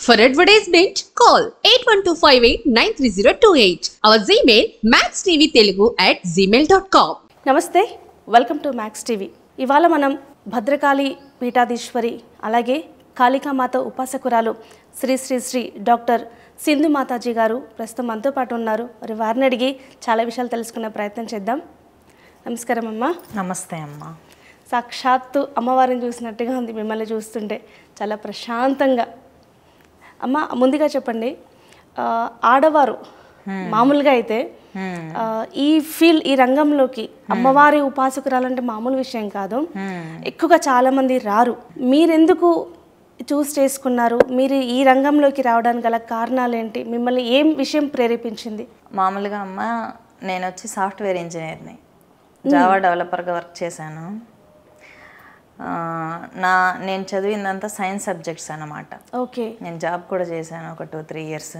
For advertisement, call 8125893028. Our Gmail maxtvtelugu@gmail.com. నమస్తే, welcome to max TV. ఇవాళ మనం భద్రకాళి పీఠాధీశ్వరి అలాగే కాళికామాత ఉపాసకురాలు శ్రీ శ్రీ శ్రీ డాక్టర్ సింధు మాతాజీ గారు ప్రస్తుతం మనతో పాటు ఉన్నారు. మరి వారిని అడిగి చాలా విషయాలు తెలుసుకునే ప్రయత్నం చేద్దాం. నమస్కారం అమ్మ. నమస్తే అమ్మ. సాక్షాత్తు అమ్మవారిని చూసినట్టుగా ఉంది మిమ్మల్ని చూస్తుంటే, చాలా ప్రశాంతంగా. అమ్మ, ముందుగా చెప్పండి, ఆడవారు మామూలుగా అయితే ఈ రంగంలోకి అమ్మవారి ఉపాసకురాలంటే మామూలు విషయం కాదు, ఎక్కువగా చాలామంది రారు. మీరెందుకు చూస్ చేసుకున్నారు? మీరు ఈ రంగంలోకి రావడానికి గల కారణాలు ఏంటి? మిమ్మల్ని ఏం విషయం ప్రేరేపించింది? మామూలుగా అమ్మ, నేను వచ్చి సాఫ్ట్వేర్ ఇంజనీర్ని, జావా డెవలపర్గా వర్క్ చేశాను. నేను చదివిందంతా సైన్స్ సబ్జెక్ట్స్ అన్నమాట. ఓకే. నేను జాబ్ కూడా చేశాను ఒక 2-3 ఇయర్స్.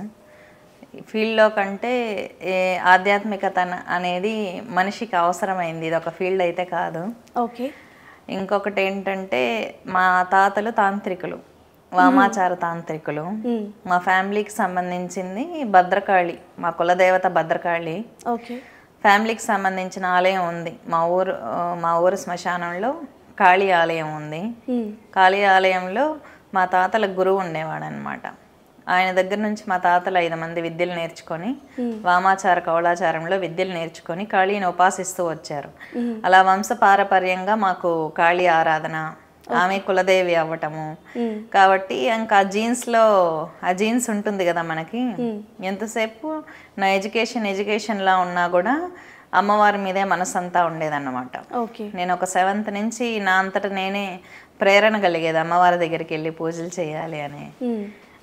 ఫీల్డ్లో కంటే ఆధ్యాత్మికత అనేది మనిషికి అవసరమైంది, ఇది ఒక ఫీల్డ్ అయితే కాదు. ఓకే. ఇంకొకటి ఏంటంటే, మా తాతలు తాంత్రికులు, వామాచార తాంత్రికులు. మా ఫ్యామిలీకి సంబంధించింది భద్రకాళి, మా కులదేవత భద్రకాళి. ఓకే. ఫ్యామిలీకి సంబంధించిన ఆలయం ఉంది మా ఊరు శ్మశానంలో. కాళీ ఆలయం ఉంది. కాళీ ఆలయంలో మా తాతల గురువు ఉండేవాడు అనమాట. ఆయన దగ్గర నుంచి మా తాతలు 5 మంది విద్యలు నేర్చుకొని, వామాచార కౌలాచారంలో విద్యలు నేర్చుకొని కాళీని ఉపాసిస్తూ వచ్చారు. అలా వంశపారపర్యంగా మాకు కాళీ ఆరాధన, ఆమె కులదేవి అవ్వటము. కాబట్టి ఇంకా ఆ జీన్స్ ఉంటుంది కదా మనకి. ఎంతసేపు నా ఎడ్యుకేషన్లా ఉన్నా కూడా అమ్మవారి మీదే మనసంతా ఉండేదన్నమాట. నేను ఒక 7th నుంచి నా అంతటా నేనే ప్రేరణ కలిగేది అమ్మవారి దగ్గరికి వెళ్ళి పూజలు చేయాలి అని.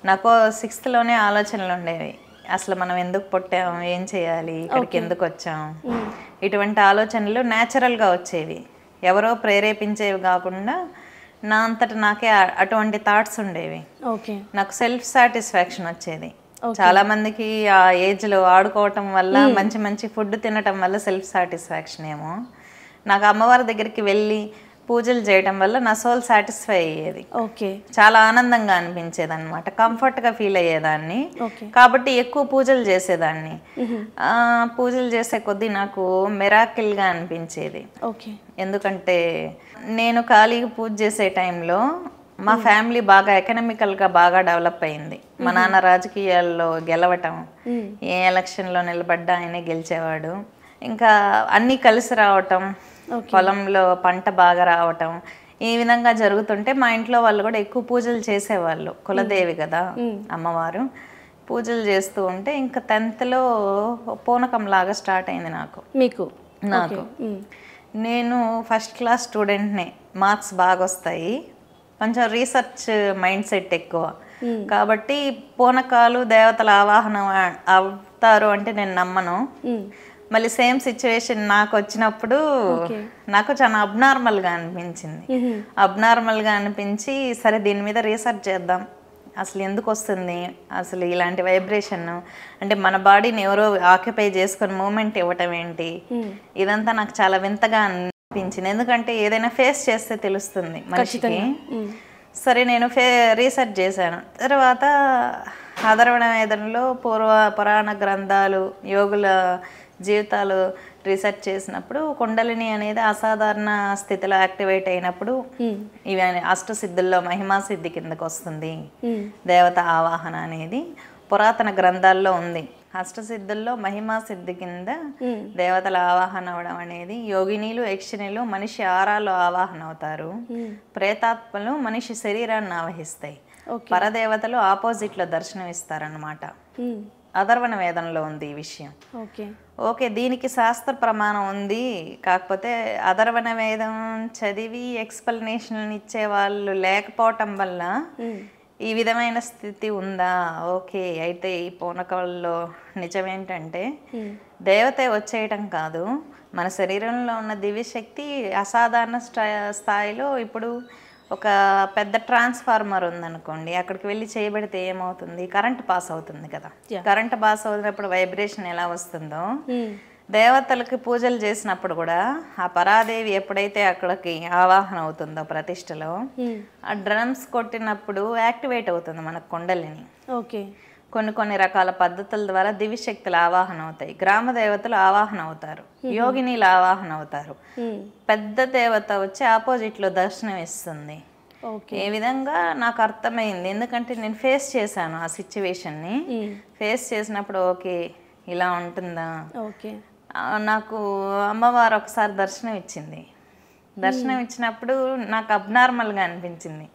నాకు 6thలోనే ఆలోచనలు ఉండేవి, అసలు మనం ఎందుకు పుట్టాం, ఏం చేయాలి, ఇక్కడికి ఎందుకు వచ్చాం, ఇటువంటి ఆలోచనలు న్యాచురల్గా వచ్చేవి, ఎవరో ప్రేరేపించేవి కాకుండా నా అంతటా నాకే అటువంటి థాట్స్ ఉండేవి. నాకు సెల్ఫ్ సాటిస్ఫాక్షన్ వచ్చేది. చాలా మందికి ఆ ఏజ్లో ఆడుకోవటం వల్ల, మంచి మంచి ఫుడ్ తినటం వల్ల సెల్ఫ్ సాటిస్ఫాక్షన్ ఏమో. నాకు అమ్మవారి దగ్గరికి వెళ్ళి పూజలు చేయటం వల్ల నా సోల్ సాటిస్ఫై అయ్యేది. చాలా ఆనందంగా అనిపించేది అనమాట, కంఫర్ట్గా ఫీల్ అయ్యేదాన్ని. కాబట్టి ఎక్కువ పూజలు చేసేదాన్ని. పూజలు చేసే కొద్దీ నాకు మిరాకిల్గా అనిపించేది. ఎందుకంటే నేను ఖాళీగా పూజ చేసే టైంలో మా ఫ్యామిలీ బాగా ఎకనామికల్గా బాగా డెవలప్ అయింది. మా నాన్న రాజకీయాల్లో గెలవటం, ఏ ఎలక్షన్లో నిలబడ్డా ఆయనే గెలిచేవాడు. ఇంకా అన్నీ కలిసి రావటం, పొలంలో పంట బాగా రావటం, ఈ విధంగా జరుగుతుంటే మా ఇంట్లో వాళ్ళు కూడా ఎక్కువ పూజలు చేసేవాళ్ళు. కులదేవి కదా అమ్మవారు. పూజలు చేస్తూ ఉంటే ఇంకా 10thలో పూనకం లాగా స్టార్ట్ అయింది నాకు. నేను ఫస్ట్ క్లాస్ స్టూడెంట్నే, మార్క్స్ బాగా వస్తాయి, కొంచెం రీసెర్చ్ మైండ్ సెట్ ఎక్కువ. కాబట్టి పూనకాలు దేవతల ఆవాహనం అవుతారు అంటే నేను నమ్మను. మళ్ళీ సేమ్ సిచ్యువేషన్ నాకు వచ్చినప్పుడు నాకు చాలా అబ్నార్మల్గా అనిపించి సరే దీని మీద రీసెర్చ్ చేద్దాం, అసలు ఎందుకు వస్తుంది, అసలు ఇలాంటి వైబ్రేషన్ అంటే మన బాడీని ఎవరో ఆక్యుపై చేసుకొని మూమెంట్ ఇవ్వటం ఏంటి, ఇదంతా నాకు చాలా వింతగా అనిపించింది. ఎందుకంటే ఏదైనా ఫేస్ చేస్తే తెలుస్తుంది మనిషికి. సరే నేను రీసెర్చ్ చేశాను. తర్వాత అథర్వణ వేదంలో పురాణ గ్రంథాలు, యోగుల జీవితాలు రీసెర్చ్ చేసినప్పుడు కుండలిని అనేది అసాధారణ స్థితిలో యాక్టివేట్ అయినప్పుడు ఇవి అష్టసిద్ధుల్లో మహిమా సిద్ధి కిందకు వస్తుంది. దేవత ఆవాహన అనేది పురాతన గ్రంథాల్లో ఉంది. అష్టసిద్ధుల్లో మహిమా సిద్ధి కింద దేవతల ఆవాహన అవడం అనేది, యోగినీలు యక్షిణీలు మనిషి ఆరాలో ఆవాహన అవుతారు, ప్రేతాత్మలు మనిషి శరీరాన్ని ఆవహిస్తాయి, పరదేవతలు ఆపోజిట్లో దర్శనం ఇస్తారన్నమాట. అథర్వణ వేదంలో ఉంది ఈ విషయం. ఓకే, దీనికి శాస్త్ర ప్రమాణం ఉంది. కాకపోతే అథర్వణ వేదం చదివి ఎక్స్ప్లెనేషన్ ఇచ్చే వాళ్ళు లేకపోవటం వల్ల ఈ విధమైన స్థితి ఉందా. ఓకే, అయితే ఈ పూనకాల్లో నిజమేంటంటే దేవతే వచ్చేయటం కాదు, మన శరీరంలో ఉన్న దివ్యశక్తి అసాధారణ స్థాయిలో ఇప్పుడు ఒక పెద్ద ట్రాన్స్ఫార్మర్ ఉందనుకోండి, అక్కడికి వెళ్ళి చేయబడితే ఏమవుతుంది, కరెంట్ పాస్ అవుతుంది కదా. కరెంట్ పాస్ అవుతున్నప్పుడు వైబ్రేషన్ ఎలా వస్తుందో దేవతలకి పూజలు చేసినప్పుడు కూడా ఆ పరాదేవి ఎప్పుడైతే అక్కడికి ఆవాహన అవుతుందో ప్రతిష్టలో, ఆ డ్రమ్స్ కొట్టినప్పుడు యాక్టివేట్ అవుతుంది మన కుండలిని. ఓకే. కొన్ని రకాల పద్ధతుల ద్వారా దివ్యశక్తులు ఆవాహన అవుతాయి. గ్రామ దేవతలు ఆవాహన అవుతారు, యోగినీలు ఆవాహన అవుతారు. పెద్ద దేవత వచ్చి ఆపోజిట్లో దర్శనం ఇస్తుంది. ఏ విధంగా నాకు అర్థమైంది, ఎందుకంటే నేను ఫేస్ చేశాను ఆ సిచ్యువేషన్ని. ఫేస్ చేసినప్పుడు ఓకే ఇలా ఉంటుందా. నాకు అమ్మవారు ఒకసారి దర్శనం ఇచ్చింది. దర్శనం ఇచ్చినప్పుడు నాకు అబ్నార్మల్గా అనిపించింది.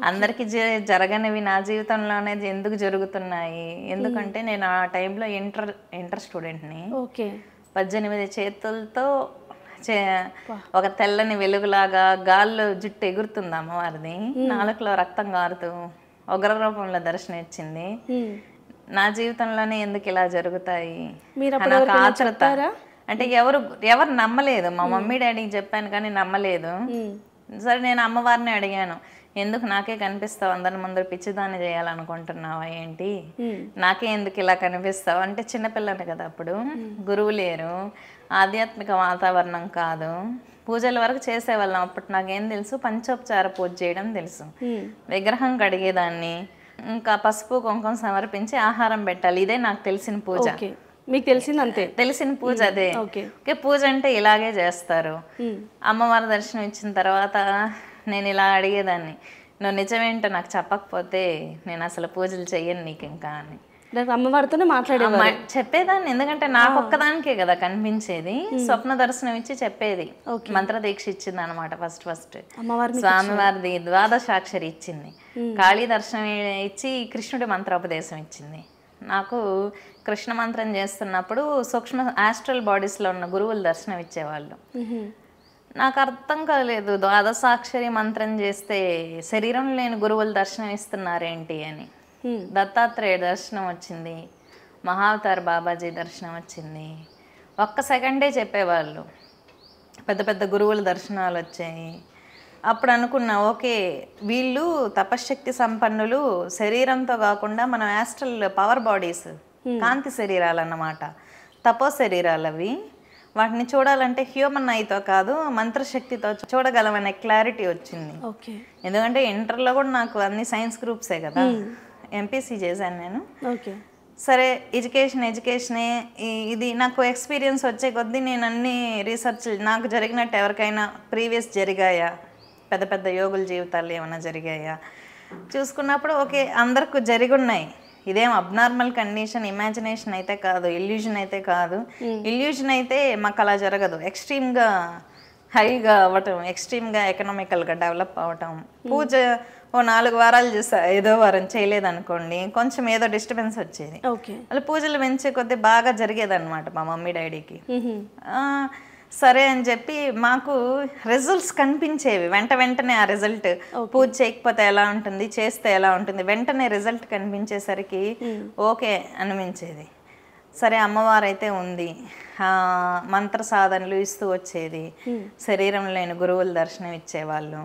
అందరికీ జరగనివి నా జీవితంలోనే ఎందుకు జరుగుతున్నాయి, ఎందుకంటే నేను ఆ టైంలో ఇంటర్ స్టూడెంట్ని. 18 చేతులతో ఒక తెల్లని వెలుగులాగా గాల్లో జుట్టు ఎగురుతుంది అమ్మవారిది, నాలుకలో రక్తం కారుతూ ఉగ్ర రూపంలో దర్శనం ఇచ్చింది. నా జీవితంలోనే ఎందుకు ఇలా జరుగుతాయి నాకు ఆతృత. అంటే ఎవరు నమ్మలేదు. మా మమ్మీ డాడీకి చెప్పాను కానీ నమ్మలేదు. సరే నేను అమ్మవారిని అడిగాను, ఎందుకు నాకే కనిపిస్తావు, అందరి ముందర పిచ్చిదాన్ని చేయాలనుకుంటున్నావా ఏంటి, నాకే ఎందుకు ఇలా కనిపిస్తావు అంటే, చిన్నపిల్లని కదా అప్పుడు, గురువు లేరు, ఆధ్యాత్మిక వాతావరణం కాదు, పూజల వరకు చేసేవాళ్ళం. అప్పుడు నాకేం తెలుసు, పంచోపచార పూజ చేయడం తెలుసు, విగ్రహం కడిగేదాన్ని, ఇంకా పసుపు కుంకుమ సమర్పించి ఆహారం పెట్టాలి, ఇదే నాకు తెలిసిన పూజ. మీకు తెలిసింది అంతే, తెలిసిన పూజ అదే. ఓకే, పూజ అంటే ఇలాగే చేస్తారు. అమ్మవారి దర్శనం ఇచ్చిన తర్వాత నేను ఇలా అడిగేదాన్ని, నువ్వు నిజమేంటో నాకు చెప్పకపోతే నేను అసలు పూజలు చెయ్యను నీకు ఇంకా అని. అమ్మవారితోనే మాట్లాడేవారు, చెప్పేదాన్ని. ఎందుకంటే నాకు ఒక్కదానికే కదా కనిపించేది. స్వప్న దర్శనం ఇచ్చి చెప్పేది, మంత్ర దీక్ష ఇచ్చింది అనమాట. ఫస్ట్ స్వామివారిది ద్వాదశాక్షరి ఇచ్చింది, కాళీ దర్శనం ఇచ్చి కృష్ణుడి మంత్రోపదేశం ఇచ్చింది. నాకు కృష్ణ మంత్రం చేస్తున్నప్పుడు సూక్ష్మ ఆస్ట్రల్ బాడీస్లో ఉన్న గురువులు దర్శనం ఇచ్చేవాళ్ళు. నాకు అర్థం కాలేదు, ద్వాదశాక్షరి మంత్రం చేస్తే శరీరం లేని గురువులు దర్శనం ఇస్తున్నారేంటి అని. దత్తాత్రేయ దర్శనం వచ్చింది, మహావతార్ బాబాజీ దర్శనం వచ్చింది. ఒక్క సెకండే చెప్పేవాళ్ళు, పెద్ద పెద్ద గురువుల దర్శనాలు వచ్చాయి. అప్పుడు అనుకున్నా, ఓకే వీళ్ళు తపశ్శక్తి సంపన్నులు, శరీరంతో కాకుండా మనం యాస్ట్రల్ పవర్ బాడీస్, కాంతి శరీరాలు అన్నమాట, తపో శరీరాలు అవి. వాటిని చూడాలంటే హ్యూమన్ ఐతో కాదు మంత్రశక్తితో చూడగలమనే క్లారిటీ వచ్చింది. ఎందుకంటే ఇంటర్లో కూడా నాకు అన్ని సైన్స్ గ్రూప్సే కదా, ఎంపీసీ చేశాను నేను. సరే ఎడ్యుకేషనే ఇది నాకు ఎక్స్పీరియన్స్ వచ్చే కొద్దీ నేను అన్ని రీసెర్చ్, నాకు జరిగినట్టు ఎవరికైనా ప్రీవియస్ జరిగాయా, పెద్ద పెద్ద యోగుల జీవితాలు ఏమైనా జరిగాయా చూసుకున్నప్పుడు ఓకే అందరికి జరిగి ఉన్నాయి. ఇదేం అబ్నార్మల్ కండిషన్, ఇమాజినేషన్ అయితే కాదు, ఇల్యూజన్ అయితే కాదు. ఇల్యూజన్ అయితే మాకు అలా జరగదు. ఎక్స్ట్రీమ్గా హైగా అవ్వటం, ఎక్స్ట్రీమ్గా ఎకనామికల్గా డెవలప్ అవ్వటం. పూజ ఓ 4 వారాలు చేస్తా, 5వ వారం చేయలేదనుకోండి కొంచెం ఏదో డిస్టర్బెన్స్ వచ్చేది. అలా పూజలు పెంచే కొద్దీ బాగా జరిగేదన్నమాట మా మమ్మీ డాడీకి. సరే అని చెప్పి మాకు రిజల్ట్స్ కనిపించేవి వెంటనే. ఆ రిజల్ట్ పూజ చేయకపోతే ఎలా ఉంటుంది, చేస్తే ఎలా ఉంటుంది, వెంటనే రిజల్ట్ కనిపించేసరికి ఓకే అనిపించేది. సరే అమ్మవారు అయితే ఉంది, మంత్ర సాధనలు ఇస్తూ వచ్చేది, శరీరం లేని గురువులు దర్శనం ఇచ్చేవాళ్ళు.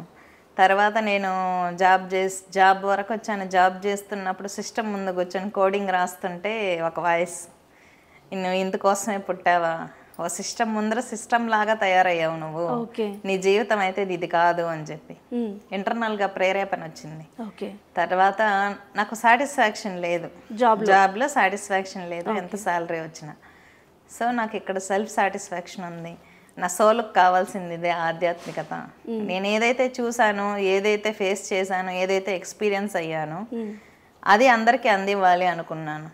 తర్వాత నేను జాబ్ వరకు వచ్చాను. జాబ్ చేస్తున్నప్పుడు సిస్టమ్ ముందు కూర్చొని కోడింగ్ రాస్తుంటే ఒక వాయిస్, నువ్వు ఇందుకోసమే పుట్టావా, ఓ సిస్టమ్ ముందర సిస్టమ్ లాగా తయారయ్యావు నువ్వు, నీ జీవితం అయితే ఇది కాదు అని చెప్పి ఇంటర్నల్గా ప్రేరేపణ వచ్చింది. తర్వాత నాకు సాటిస్ఫాక్షన్ లేదు, జాబ్లో సాటిస్ఫాక్షన్ లేదు, ఎంత శాలరీ వచ్చినా. సో నాకు ఇక్కడ సెల్ఫ్ సాటిస్ఫాక్షన్ ఉంది. నా సోల్కి కావాల్సింది ఇదే ఆధ్యాత్మికత. నేను ఏదైతే చూసానో, ఏదైతే ఫేస్ చేశానో, ఏదైతే ఎక్స్పీరియన్స్ అయ్యానో అది అందరికీ అందివ్వాలి అనుకున్నాను.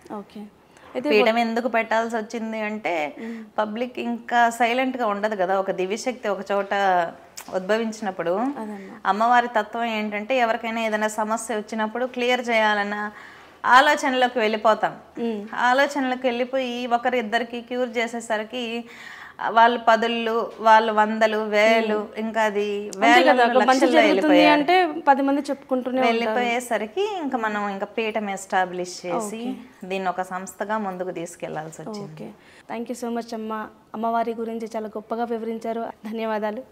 పీఠం ఎందుకు పెట్టాల్సి వచ్చింది అంటే, పబ్లిక్ ఇంకా సైలెంట్గా ఉండదు కదా. ఒక దివ్యశక్తి ఒక చోట ఉద్భవించినప్పుడు అమ్మవారి తత్వం ఏంటంటే, ఎవరికైనా ఏదైనా సమస్య వచ్చినప్పుడు క్లియర్ చేయాలన్న ఆలోచనలోకి వెళ్ళిపోతాం. ఆలోచనలోకి వెళ్ళిపోయి ఒకరిద్దరికి క్యూర్ చేసేసరికి వాళ్ళు 10,000, వాళ్ళు 100,000, 1,000, ఇంకా అది అంటే 10 మంది చెప్పుకుంటూనే వెళ్ళిపోయేసరికి ఇంకా మనం ఇంకా పీఠం ఎస్టాబ్లిష్ చేసి దీన్ని ఒక సంస్థగా ముందుకు తీసుకెళ్లాల్సి వచ్చింది. థ్యాంక్ యూ సో మచ్ అమ్మ. అమ్మవారి గురించి చాలా గొప్పగా వివరించారు. ధన్యవాదాలు.